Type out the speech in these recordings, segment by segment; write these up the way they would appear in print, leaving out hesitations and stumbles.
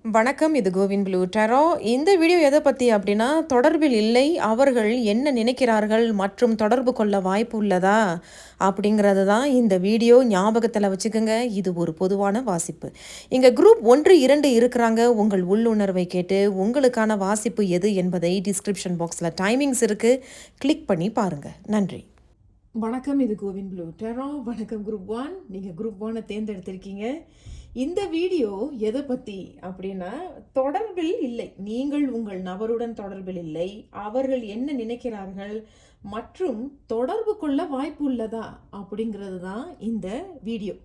வணக்கம். இது CoWIN blue டெரோ. இந்த வீடியோ எதை பற்றி அப்படின்னா, தொடர்பில் இல்லை, அவர்கள் என்ன நினைக்கிறார்கள் மற்றும் தொடர்பு கொள்ள வாய்ப்பு உள்ளதா அப்படிங்கிறது தான் இந்த வீடியோ. ஞாபகத்தில் வச்சுக்கோங்க, இது ஒரு பொதுவான வாசிப்பு. இங்கே குரூப் 1, 2 இருக்கிறாங்க. உங்கள் உள்ளுணர்வை கேட்டு உங்களுக்கான வாசிப்பு எது என்பதை டிஸ்கிரிப்ஷன் பாக்ஸில் டைமிங்ஸ் இருக்குது, கிளிக் பண்ணி பாருங்கள். நன்றி. வணக்கம். இது கோவின் ப்ளூ டெரோ. வணக்கம் குரூப் 1. நீங்கள் குரூப் 1 தேர்ந்தெடுத்திருக்கீங்க. இந்த வீடியோ எதை பற்றி அப்படின்னா, தொடர்பில் இல்லை, நீங்கள் உங்கள் நபருடன் தொடர்பில் இல்லை, அவர்கள் என்ன நினைக்கிறார்கள் மற்றும் தொடர்பு கொள்ள வாய்ப்பு உள்ளதா அப்படிங்கிறது தான் இந்த வீடியோ.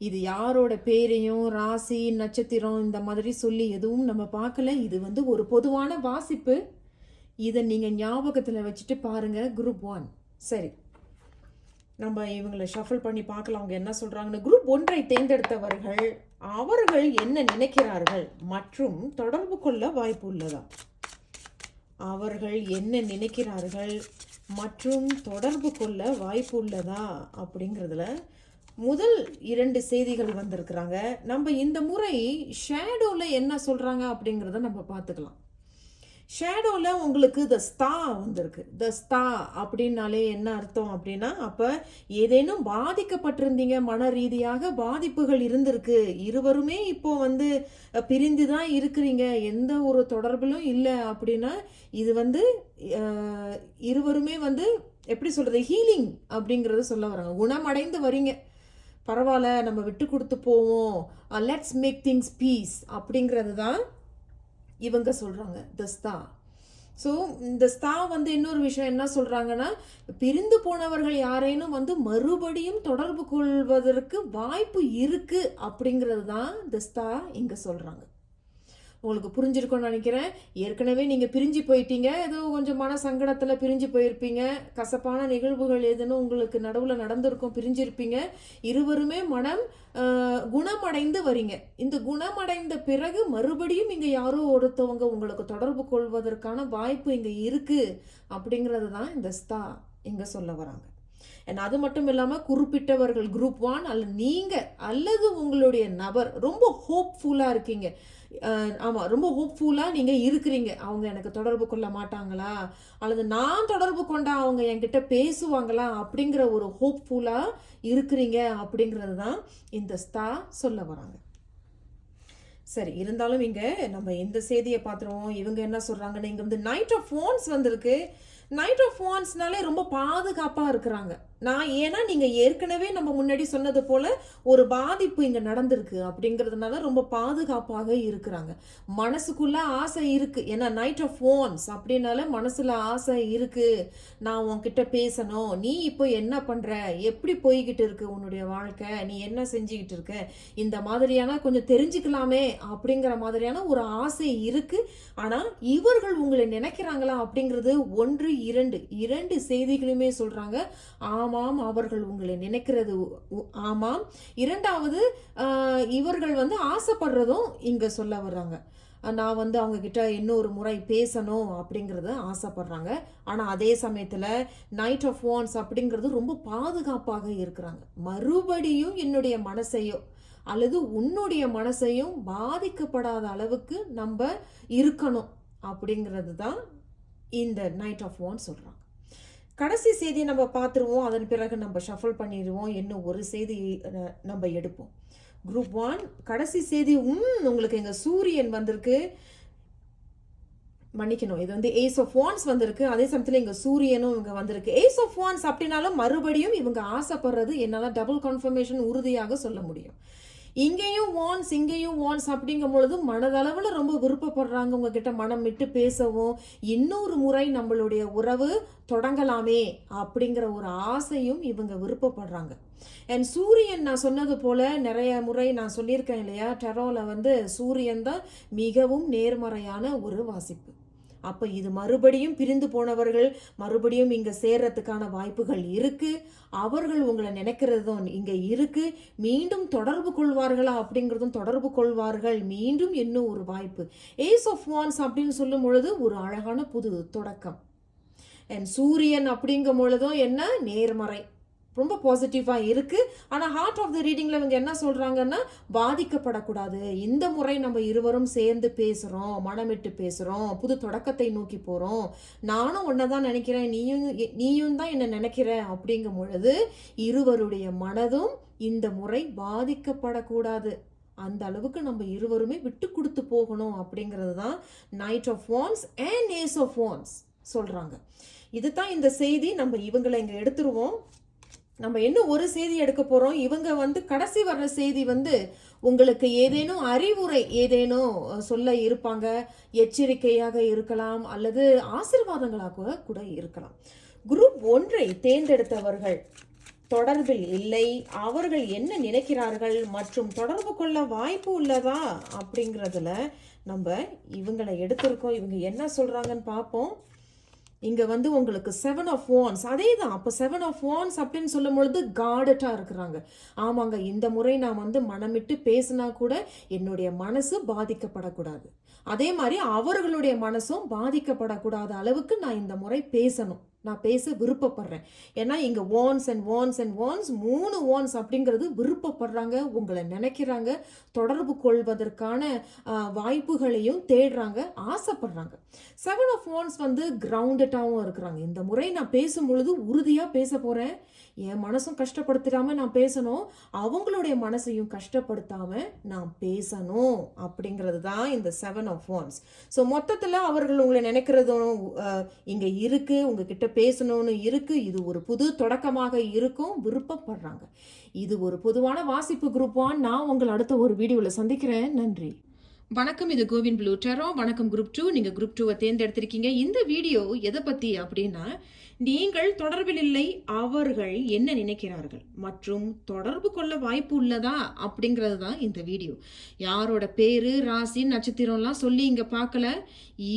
இது யாரோட பேரையும் ராசி நட்சத்திரம் இந்த மாதிரி சொல்லி எதுவும் நம்ம பார்க்கல. இது ஒரு பொதுவான வாசிப்பு. இதை நீங்கள் ஞாபகத்தில் வச்சுட்டு பாருங்கள் குரூப் 1. சரி, நம்ம இவங்களை ஷஃபிள் பண்ணி பார்க்கலாம் அவங்க என்ன சொல்கிறாங்கன்னு. குரூப் 1 தேர்ந்தெடுத்தவர்கள் அவர்கள் என்ன நினைக்கிறார்கள் மற்றும் தொடர்பு கொள்ள வாய்ப்பு உள்ளதா? அவர்கள் என்ன நினைக்கிறார்கள் மற்றும் தொடர்பு கொள்ள வாய்ப்பு உள்ளதா அப்படிங்கிறதுல முதல் 2 செய்திகள் வந்திருக்கிறாங்க. நம்ம இந்த முறை ஷேடோவில் என்ன சொல்கிறாங்க அப்படிங்கிறத நம்ம பார்த்துக்கலாம். ஷேடோவில் உங்களுக்கு த ஸ்தா வந்திருக்கு. த ஸ்தா அப்படின்னாலே என்ன அர்த்தம் அப்படின்னா, அப்போ ஏதேனும் பாதிக்கப்பட்டிருந்தீங்க, மன ரீதியாக பாதிப்புகள் இருந்திருக்கு, இருவருமே இப்போ பிரிந்து தான் இருக்கிறீங்க, எந்த ஒரு தொடர்பிலும் இல்லை அப்படின்னா, இது இருவருமே எப்படி சொல்கிறது, ஹீலிங் அப்படிங்கிறத சொல்ல வராங்க. குணமடைந்து வரீங்க, பரவாயில்ல, நம்ம விட்டு கொடுத்து போவோம், லெட்ஸ் மேக் திங்ஸ் பீஸ் அப்படிங்கிறது தான் இவங்க சொல்கிறாங்க, த ஸ்தா. ஸோ இந்த ஸ்தா இன்னொரு விஷயம் என்ன சொல்கிறாங்கன்னா, பிரிந்து போனவர்கள் யாரேனும் மறுபடியும் தொடர்பு கொள்வதற்கு வாய்ப்பு இருக்குது அப்படிங்கிறது தான் த ஸ்தா இங்கே சொல்கிறாங்க. உங்களுக்கு புரிஞ்சிருக்கும்னு நினைக்கிறேன். ஏற்கனவே நீங்கள் பிரிஞ்சு போயிட்டீங்க, ஏதோ கொஞ்சம் மன சங்கடத்தில் பிரிஞ்சு போயிருப்பீங்க, கசப்பான நிகழ்வுகள் எதுன்னு உங்களுக்கு நடுவில் நடந்திருக்கும், பிரிஞ்சிருப்பீங்க. இருவருமே மனம் குணமடைந்து வரீங்க. இந்த குணமடைந்த பிறகு மறுபடியும் இங்கே யாரோ ஒருத்தவங்க உங்களுக்கு தொடர்பு கொள்வதற்கான வாய்ப்பு இங்கே இருக்குது அப்படிங்கிறது தான் இந்த ஸ்தா இங்கே சொல்ல வராங்க. அண்ட் அது மட்டும் இல்லாமல் குறிப்பிட்டவர்கள் குரூப் 1 அல்லது நீங்கள் அல்லது உங்களுடைய நபர் ரொம்ப ஹோப்ஃபுல்லாக இருக்கீங்க. ஆமாம், ரொம்ப ஹோப்ஃபுல்லாக நீங்கள் இருக்கிறீங்க. அவங்க எனக்கு தொடர்பு கொள்ள மாட்டாங்களா, அல்லது நான் தொடர்பு கொண்டா அவங்க என்கிட்ட பேசுவாங்களா அப்படிங்கிற ஒரு ஹோப்ஃபுல்லாக இருக்கிறீங்க அப்படிங்கிறது தான் இந்த ஸ்தா சொல்ல வராங்க. சரி, இருந்தாலும் இங்கே நம்ம இந்த செய்தியை பார்த்துருவோம். இவங்க என்ன சொல்கிறாங்கன்னா, இங்கே நைட் ஆஃப் வான்ஸ் வந்திருக்கு. நைட் ஆஃப் வான்ஸ்னாலே ரொம்ப பாதுகாப்பாக இருக்கிறாங்க. ஏன்னா நீங்கள் ஏற்கனவே நம்ம முன்னாடி சொன்னது போல் ஒரு பாதிப்பு இங்கே நடந்திருக்கு அப்படிங்கிறதுனால ரொம்ப பாதுகாப்பாக இருக்கிறாங்க. மனசுக்குள்ளே ஆசை இருக்குது. ஏன்னா நைட் ஆஃப் வான்ஸ் அப்படின்னால மனசில் ஆசை இருக்குது, நான் உன்கிட்ட பேசணும், நீ இப்போ என்ன பண்ணுற, எப்படி போய்கிட்டு இருக்கு உன்னுடைய வாழ்க்கை, நீ என்ன செஞ்சுக்கிட்டு இருக்க, இந்த மாதிரியான கொஞ்சம் தெரிஞ்சுக்கலாமே அப்படிங்கிற மாதிரியான ஒரு ஆசை இருக்குது. ஆனால் இவர்கள் உங்களை நினைக்கிறாங்களா அப்படிங்கிறது 1, 2 செய்திகளுமே சொல்கிறாங்க. ஆமாம், அவர்கள் உங்களை நினைக்கிறது ஆமாம். இரண்டாவது, இவர்கள் ஆசைப்படுறதும் இங்கே சொல்ல வர்றாங்க. நான் அவங்க கிட்ட இன்னொரு முறை பேசணும் அப்படிங்கிறத ஆசைப்படுறாங்க. ஆனால் அதே சமயத்தில் நைட் ஆஃப் வான்ஸ் அப்படிங்கிறது ரொம்ப பாதுகாப்பாக இருக்கிறாங்க. மறுபடியும் என்னுடைய மனசையோ அல்லது உன்னுடைய மனசையும் பாதிக்கப்படாத அளவுக்கு நம்ம இருக்கணும் அப்படிங்கிறது தான் இந்த நைட் ஆஃப் வான்ஸ் சொல்கிறாங்க. கடைசி செய்தியை நம்ம பார்த்துருவோம், அதன் பிறகு நம்ம ஷஃபிள் பண்ணிடுவோம், இன்னும் ஒரு செய்தி நம்ம எடுப்போம். குரூப் 1 கடைசி செய்தி உங்களுக்கு எங்கள் சூரியன் வந்திருக்கு. மன்னிக்கணும், இது ஏஸ் ஆஃப் வான்ஸ் வந்திருக்கு. அதே சமயத்தில் இங்கே சூரியனும் இங்கே வந்திருக்கு. ஏஸ் ஆஃப் வான்ஸ் அப்படின்னாலும் மறுபடியும் இவங்க ஆசைப்படுறது என்னால் டபுள் கன்ஃபர்மேஷன் உறுதியாக சொல்ல முடியும். இங்கேயும் வான்ஸ் இங்கேயும் வான்ஸ் அப்படிங்கும் பொழுது மனதளவில் ரொம்ப விருப்பப்படுறாங்க உங்ககிட்ட மனம் விட்டு பேசவும், இன்னொரு முறை நம்மளுடைய உறவு தொடங்கலாமே அப்படிங்கிற ஒரு ஆசையும் இவங்க விருப்பப்படுறாங்க. அண்ட் சூரியன், நான் சொன்னது போல நிறைய முறை நான் சொல்லியிருக்கேன் இல்லையா, டெரோவில் சூரியன் தான் மிகவும் நேர்மறையான ஒரு வாசிப்பு. அப்போ இது மறுபடியும் பிரிந்து போனவர்கள் மறுபடியும் இங்கே சேர்றதுக்கான வாய்ப்புகள் இருக்குது. அவர்கள் உங்களை நினைக்கிறதும் இங்கே இருக்குது. மீண்டும் தொடர்பு கொள்வார்களா அப்படிங்கிறதும் தொடர்பு கொள்வார்கள். மீண்டும் இன்னும் ஒரு வாய்ப்பு. ஏஸ் ஆஃப் வான்ஸ் அப்படின்னு சொல்லும் பொழுது ஒரு அழகான புது தொடக்கம். அண்ட் சூரியன் அப்படிங்கும் பொழுதும் என்ன, நேர்மறை, ரொம்ப பாசிட்டிவாக இருக்குது. ஆனால் ஹார்ட் ஆஃப் த ரீடிங்கில் இவங்க என்ன சொல்கிறாங்கன்னா, பாதிக்கப்படக்கூடாது, இந்த முறை நம்ம இருவரும் சேர்ந்து பேசுகிறோம், மனமிட்டு பேசுகிறோம், புது தொடக்கத்தை நோக்கி போகிறோம், நானும் ஒன்றை தான் நினைக்கிறேன், நீயும் தான் என்ன நினைக்கிற அப்படிங்கும் பொழுது இருவருடைய மனதும் இந்த முறை பாதிக்கப்படக்கூடாது, அந்த அளவுக்கு நம்ம இருவருமே விட்டு கொடுத்து போகணும் அப்படிங்கிறது தான் knight of wands and ace of wands சொல்கிறாங்க. இதுதான் இந்த செய்தி. நம்ம இவங்களை இங்கே எடுத்துருவோம். நம்ம இன்னும் ஒரு செய்தி எடுக்க போகிறோம். இவங்க கடைசி வர்ற செய்தி உங்களுக்கு ஏதேனும் அறிவுரை ஏதேனும் சொல்ல இருப்பாங்க, எச்சரிக்கையாக இருக்கலாம் அல்லது ஆசீர்வாதங்களாக கூட இருக்கலாம். குரூப் 1 தேர்ந்தெடுத்தவர்கள் தொடர்பில் இல்லை, அவர்கள் என்ன நினைக்கிறார்கள் மற்றும் தொடர்பு கொள்ள வாய்ப்பு உள்ளதா அப்படிங்கிறதுல நம்ம இவங்களை எடுத்திருக்கோம். இவங்க என்ன சொல்றாங்கன்னு பார்ப்போம். இங்க உங்களுக்கு 7 of wands அதே தான். அப்போ 7 of wands அப்படின்னு சொல்லும் பொழுது கார்டட்டா இருக்கிறாங்க. ஆமாங்க, இந்த முறை நான் மனமிட்டு பேசினா கூட என்னுடைய மனசு பாதிக்கப்படக்கூடாது, அதே மாதிரி அவர்களுடைய மனசும் பாதிக்கப்படக்கூடாத அளவுக்கு நான் இந்த முறை பேசணும், நான் பேச விருப்பப்படுறேன். ஏன்னா இங்க வான்ஸ் அண்ட் வான்ஸ் அண்ட் வான்ஸ் 3 வான்ஸ் அப்படிங்கிறது விருப்பப்படுறாங்க, உங்களை நினைக்கிறாங்க, தொடர்பு கொள்வதற்கான வாய்ப்புகளையும் தேடுறாங்க, ஆசைப்படுறாங்க. 7 of wands கிரவுண்டடாகவும் இருக்கிறாங்க. இந்த முறை நான் பேசும் பொழுது உறுதியாக பேச போகிறேன், என் மனசும் கஷ்டப்படுத்திடாம நான் பேசணும், அவங்களுடைய மனசையும் கஷ்டப்படுத்தாம நான் பேசணும் அப்படிங்கிறது தான் இந்த 7 of wands. ஸோ மொத்தத்தில் அவர்கள் உங்களை நினைக்கிறதும் இங்கே இருக்கு, உங்ககிட்ட பேசணும்னு இருக்கு, இது ஒரு புது தொடக்கமாக இருக்கும், விருப்பப்படுறாங்க. இது ஒரு பொதுவான வாசிப்பு குரூப் 1. நான் உங்களை அடுத்த ஒரு வீடியோவில் சந்திக்கிறேன். நன்றி. வணக்கம், இது கோவின் ப்ளூ டேரோ. வணக்கம் குரூப் 2. நீங்கள் குரூப் 2 தேர்ந்தெடுத்திருக்கீங்க. இந்த வீடியோ எதை பற்றி அப்படின்னா, நீங்கள் தொடர்பில் இல்லை, அவர்கள் என்ன நினைக்கிறார்கள் மற்றும் தொடர்பு கொள்ள வாய்ப்பு உள்ளதா அப்படிங்கிறது தான் இந்த வீடியோ. யாரோட பேரு, ராசி, நட்சத்திரம்லாம் சொல்லி இங்கே பார்க்கல.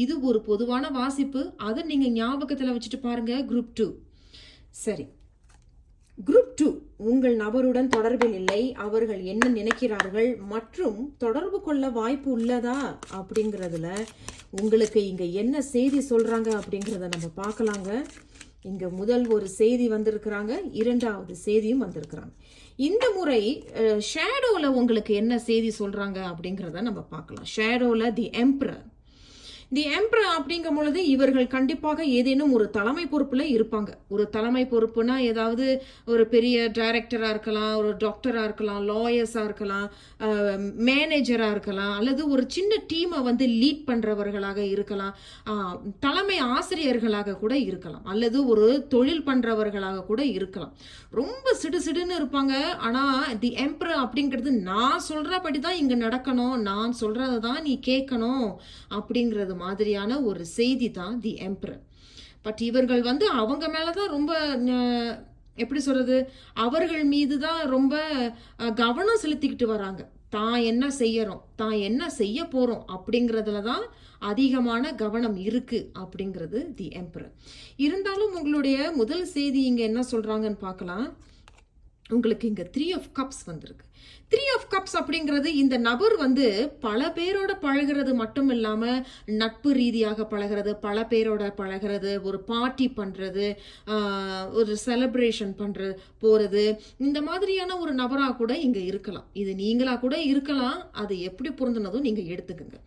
இது ஒரு பொதுவான வாசிப்பு, அதை நீங்கள் ஞாபகத்தில் வச்சுட்டு பாருங்க குரூப் 2. சரி, குரூப் 2 உங்கள் நபருடன் தொடர்பில் இல்லை, அவர்கள் என்ன நினைக்கிறார்கள் மற்றும் தொடர்பு கொள்ள வாய்ப்பு உள்ளதா அப்படிங்கிறதுல உங்களுக்கு இங்கே என்ன செய்தி சொல்கிறாங்க அப்படிங்கிறத நம்ம பார்க்கலாங்க. இங்கே முதல் ஒரு செய்தி வந்திருக்கிறாங்க, இரண்டாவது செய்தியும் வந்திருக்கிறாங்க. இந்த முறை ஷேடோவில் உங்களுக்கு என்ன செய்தி சொல்கிறாங்க அப்படிங்கிறத நம்ம பார்க்கலாம். ஷேடோவில் தி எம்பரர். தி எம்பரர் அப்படிங்கும் பொழுது இவர்கள் கண்டிப்பாக ஏதேனும் ஒரு தலைமை பொறுப்பில் இருப்பாங்க. ஒரு தலைமை பொறுப்புனா ஏதாவது ஒரு பெரிய டைரக்டராக இருக்கலாம், ஒரு டாக்டராக இருக்கலாம், லாயர்ஸாக இருக்கலாம், மேனேஜராக இருக்கலாம், அல்லது ஒரு சின்ன டீமை லீட் பண்ணுறவர்களாக இருக்கலாம், தலைமை ஆசிரியர்களாக கூட இருக்கலாம், அல்லது ஒரு தொழில் பண்ணுறவர்களாக கூட இருக்கலாம். ரொம்ப சிடுசிடுன்னு இருப்பாங்க. ஆனால் தி எம்பரர் அப்படிங்கிறது நான் சொல்கிறபடி தான் இங்கே நடக்கணும், நான் சொல்கிறத தான் நீ கேட்கணும் அப்படிங்கிறது மாதிரியான ஒரு செய்தி தான் தி எம்பரர். பட் இவர்கள் அவங்க மேலதான் ரொம்ப எப்படி சொல்றது, அவர்கள் மீது தான் ரொம்ப கவனம் செலுத்திக்கிட்டு வராங்க. தான் என்ன செய்யறோம், தான் என்ன செய்ய போறோம் அப்படிங்கிறதுல தான் அதிகமான கவனம் இருக்கு அப்படிங்கிறது தி எம்பரர். இருந்தாலும் உங்களுடைய முதல் செய்தி இங்க என்ன சொல்றாங்கன்னு பார்க்கலாம். உங்களுக்கு இங்க 3 of cups வந்திருக்கு. 3 of cups அப்படிங்கிறது இந்த நபர் பல பேரோட பழகிறது மட்டும் இல்லாம நட்பு ரீதியாக பழகிறது, பல பேரோட பழகிறது, ஒரு பார்ட்டி பண்றது, ஒரு செலிப்ரேஷன் பண்றது, போறது, இந்த மாதிரியான ஒரு நபரா கூட இங்க இருக்கலாம். இது நீங்களா கூட இருக்கலாம். அது எப்படி பொருந்தினதும் நீங்க எடுத்துக்கங்க.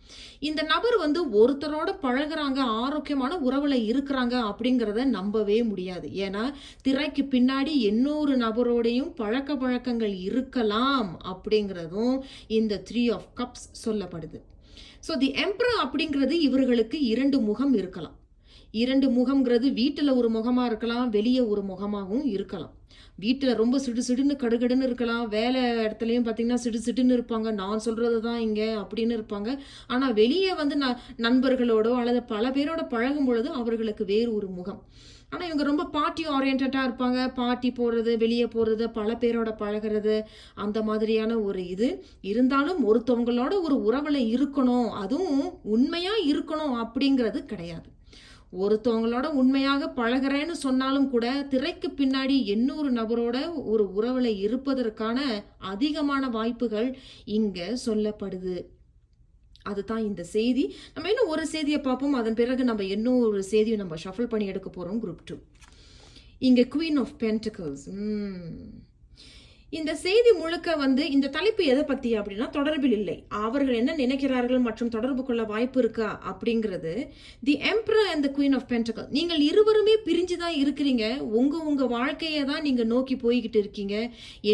இந்த நபர் ஒருத்தரோட பழகுறாங்க, ஆரோக்கியமான உறவுல இருக்கிறாங்க அப்படிங்கிறத நம்பவே முடியாது. ஏன்னா திரைக்கு பின்னாடி இன்னொரு நபரோடையும் பழக்க வழக்கங்கள் இருக்கலாம் அப்படிங்கிறதும் இந்த 3 of cups சொல்லப்படுது. ஸோ தி எம்பரர் அப்படிங்கிறது இவர்களுக்கு 2 முகம் இருக்கலாம். 2 முகம்ங்கிறது வீட்டில் ஒரு முகமாக இருக்கலாம், வெளியே ஒரு முகமாகவும் இருக்கலாம். வீட்டில் ரொம்ப சிடுசிடுன்னு கடுகடுன்னு இருக்கலாம், வேலை இடத்துலையும் பார்த்தீங்கன்னா சிடுசிடுன்னு இருப்பாங்க, நான் சொல்கிறது தான் இங்கே அப்படின்னு இருப்பாங்க. ஆனால் வெளியே நண்பர்களோடோ அல்லது பல பேரோட பழகும் பொழுது அவர்களுக்கு வேறு ஒரு முகம். ஆனால் இவங்க ரொம்ப பார்ட்டி ஓரியன்டாக இருப்பாங்க, பார்ட்டி போடுறது, வெளியே போகிறது, பல பேரோட பழகிறது, அந்த மாதிரியான ஒரு இது. இருந்தாலும் ஒருத்தவங்களோட ஒரு உறவில் இருக்கணும், அதுவும் உண்மையாக இருக்கணும் அப்படிங்கிறது கிடையாது. ஒருத்தவங்களோட உண்மையாக பழகிறேன்னு சொன்னாலும் கூட திரைக்கு பின்னாடி இன்னொரு நபரோட ஒரு உறவில் இருப்பதற்கான அதிகமான வாய்ப்புகள் இங்கே சொல்லப்படுது. அதுதான் இந்த செய்தி. நம்ம இன்னும் ஒரு செய்தியை பார்ப்போம், அதன் பிறகு நம்ம இன்னும் ஒரு செய்தியை நம்ம ஷஃபிள் பண்ணி எடுக்க போகிறோம் குரூப் 2. இங்க குவீன் ஆஃப் பென்டிகல்ஸ். இந்த செய்தி முழுக்க வந்து இந்த தலைப்பு எதை பத்தி அப்படின்னா தொடர்பில் இல்லை, அவர்கள் என்ன நினைக்கிறார்கள் மற்றும் தொடர்பு கொள்ள வாய்ப்பு இருக்கா அப்படிங்கிறது. The emperor and the queen of pentacle, நீங்கள் இருவருமே பிரிஞ்சு தான் இருக்கிறீங்க. உங்க வாழ்க்கையை தான் நீங்க நோக்கி போய்கிட்டு இருக்கீங்க.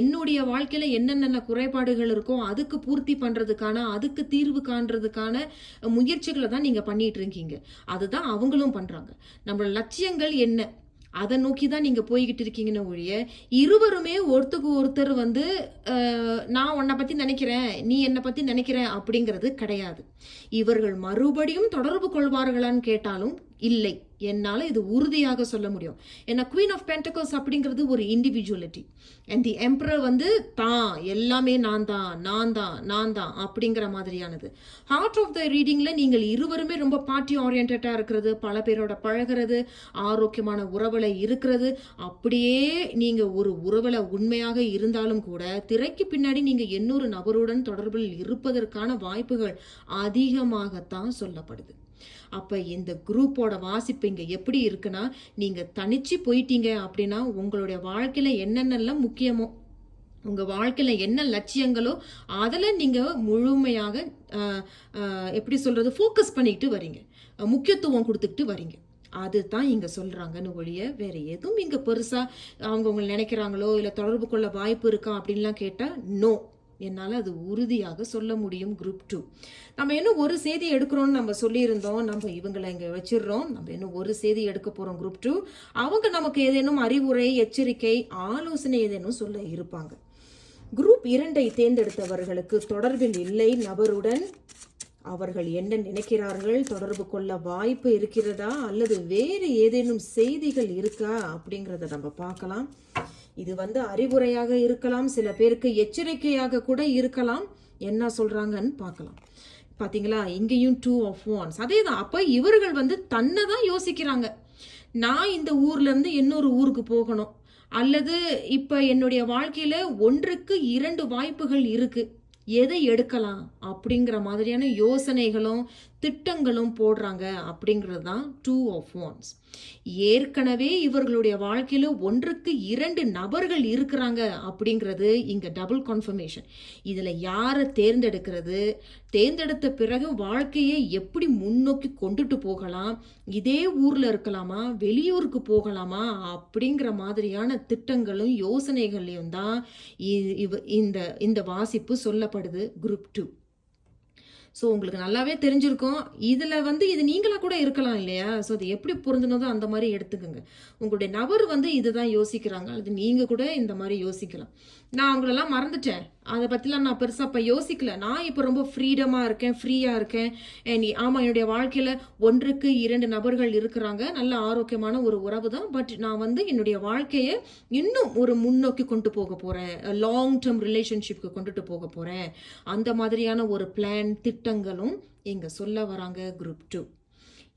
என்னுடைய வாழ்க்கையில என்னென்ன குறைபாடுகள் இருக்கோ அதுக்கு பூர்த்தி பண்றதுக்கான, அதுக்கு தீர்வு காண்றதுக்கான முயற்சிகளை தான் நீங்க பண்ணிட்டு இருக்கீங்க. அதுதான் அவங்களும் பண்றாங்க. நம்மளோட லட்சியங்கள் என்ன அதை நோக்கி தான் நீங்கள் போய்கிட்டு இருக்கீங்கன்னு ஒழிய இருவருமே ஒருத்தருக்கு ஒருத்தர் வந்து நான் உன்னை பற்றி நினைக்கிறேன், நீ என்னை பற்றி நினைக்கிறேன் அப்படிங்கிறது கிடையாது. இவர்கள் மறுபடியும் தொடர்பு கொள்வார்களான்னு கேட்டாலும் இல்லை, என்னால் இது உறுதியாக சொல்ல முடியும். ஏன்னா குவீன் ஆஃப் பென்டிகல்ஸ் அப்படிங்கிறது ஒரு இண்டிவிஜுவலிட்டி, அண்ட் தி எம்பரர் வந்து தான் எல்லாமே நான் தான் அப்படிங்கிற மாதிரியானது. ஹார்ட் ஆஃப் த ரீடிங்கில் நீங்கள் இருவருமே ரொம்ப பார்ட்டி ஓரியன்டாக இருக்கிறது, பல பேரோட பழகிறது, ஆரோக்கியமான உறவில் இருக்கிறது. அப்படியே நீங்கள் ஒரு உறவில் உண்மையாக இருந்தாலும் கூட திரைக்கு பின்னாடி நீங்கள் இன்னொரு நபருடன் தொடர்பில் இருப்பதற்கான வாய்ப்புகள் அதிகமாகத்தான் சொல்லப்படுது. அப்போ இந்த குரூப்போட வாசிப்பு இங்கே எப்படி இருக்குன்னா, நீங்கள் தனிச்சு போயிட்டீங்க அப்படின்னா உங்களுடைய வாழ்க்கையில் என்னென்னலாம் முக்கியமோ, உங்கள் வாழ்க்கையில் என்ன லட்சியங்களோ அதில் நீங்கள் முழுமையாக எப்படி சொல்கிறது ஃபோக்கஸ் பண்ணிக்கிட்டு வரீங்க, முக்கியத்துவம் கொடுத்துக்கிட்டு வரீங்க. அதுதான் இங்கே சொல்கிறாங்கன்னு ஒழிய வேறு எதுவும் இங்கே பெருசாக அவங்க நினைக்கிறாங்களோ இல்லை தொடர்பு கொள்ள வாய்ப்பு இருக்கா அப்படின்லாம் கேட்டால் நோ, என்னால் அது உறுதியாக சொல்ல முடியும். குரூப் 2 நம்ம இன்னும் ஒரு செய்தி எடுக்கிறோம்னு நம்ம சொல்லியிருந்தோம். நம்ம இவங்களை இங்கே வச்சிடுறோம். நம்ம இன்னும் ஒரு செய்தி எடுக்க போகிறோம். குரூப் 2 அவங்க நமக்கு ஏதேனும் அறிவுரை, எச்சரிக்கை, ஆலோசனை ஏதேனும் சொல்ல இருப்பாங்க. குரூப் 2 தேர்ந்தெடுத்தவர்களுக்கு தொடர்பில் இல்லை நபருடன் அவர்கள் என்ன நினைக்கிறார்கள், தொடர்பு கொள்ள வாய்ப்பு இருக்கிறதா அல்லது வேறு ஏதேனும் செய்திகள் இருக்கா அப்படிங்கிறத நம்ம பார்க்கலாம். இது வந்து அறிவுரையாக இருக்கலாம், சில பேருக்கு எச்சரிக்கையாக கூட இருக்கலாம். என்ன சொல்றாங்கன்னு பார்க்கலாம். பாத்தீங்களா, இங்கேயும் 2 of Wands அதே தான். அப்ப இவர்கள் வந்து தன்னை தான் யோசிக்கிறாங்க. நான் இந்த ஊர்ல இருந்து இன்னொரு ஊருக்கு போகணும், அல்லது இப்ப என்னுடைய வாழ்க்கையில 1க்கு 2 வாய்ப்புகள் இருக்கு, எதை எடுக்கலாம் அப்படிங்கிற மாதிரியான யோசனைகளும் திட்டங்களும் போடுறாங்க அப்படிங்கிறது தான் 2 of Wands. ஏற்கனவே இவர்களுடைய வாழ்க்கையில 1க்கு 2 நபர்கள் இருக்கிறாங்க அப்படிங்கிறது இங்க டபுள் கன்ஃபர்மேஷன். இதுல யாரை தேர்ந்தெடுக்கிறது, தேர்ந்தெடுத்த பிறகு வாழ்க்கையை எப்படி முன்னோக்கி கொண்டுட்டு போகலாம், இதே ஊர்ல இருக்கலாமா வெளியூருக்கு போகலாமா அப்படிங்கிற மாதிரியான திட்டங்களும் யோசனைகளையும் தான் இந்த வாசிப்பு சொல்லப்படுது குரூப் 2. ஸோ உங்களுக்கு நல்லாவே தெரிஞ்சிருக்கும். இதில் வந்து இது நீங்களாக கூட இருக்கலாம் இல்லையா? ஸோ அது எப்படி பொருந்தினதோ அந்த மாதிரி எடுத்துக்கோங்க. உங்களுடைய நபர் வந்து இதுதான் யோசிக்கிறாங்க, அல்லது நீங்கள் கூட இந்த மாதிரி யோசிக்கலாம். நான் அவங்களெல்லாம் மறந்துட்டேன், அதை பற்றிலாம் நான் பெருசாக இப்போ யோசிக்கல, நான் இப்போ ரொம்ப ஃப்ரீடமாக இருக்கேன், ஃப்ரீயாக இருக்கேன். ஆமாம், என்னுடைய வாழ்க்கையில் 1க்கு 2 நபர்கள் இருக்கிறாங்க, நல்ல ஆரோக்கியமான ஒரு உறவு தான். பட் நான் வந்து என்னுடைய வாழ்க்கையை இன்னும் ஒரு முன்னோக்கி கொண்டு போக போகிறேன், லாங் டேர்ம் ரிலேஷன்ஷிப்க்கு கொண்டுட்டு போக போகிறேன். அந்த மாதிரியான ஒரு பிளான், திட்டங்களும் இங்கே சொல்ல வராங்க குரூப் 2.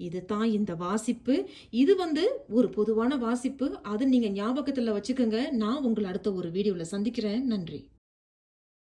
இது தான் இந்த வாசிப்பு. இது வந்து ஒரு பொதுவான வாசிப்பு, அதை நீங்கள் ஞாபகத்தில் வச்சுக்கோங்க. நான் உங்களை அடுத்த ஒரு வீடியோவில் சந்திக்கிறேன். நன்றி.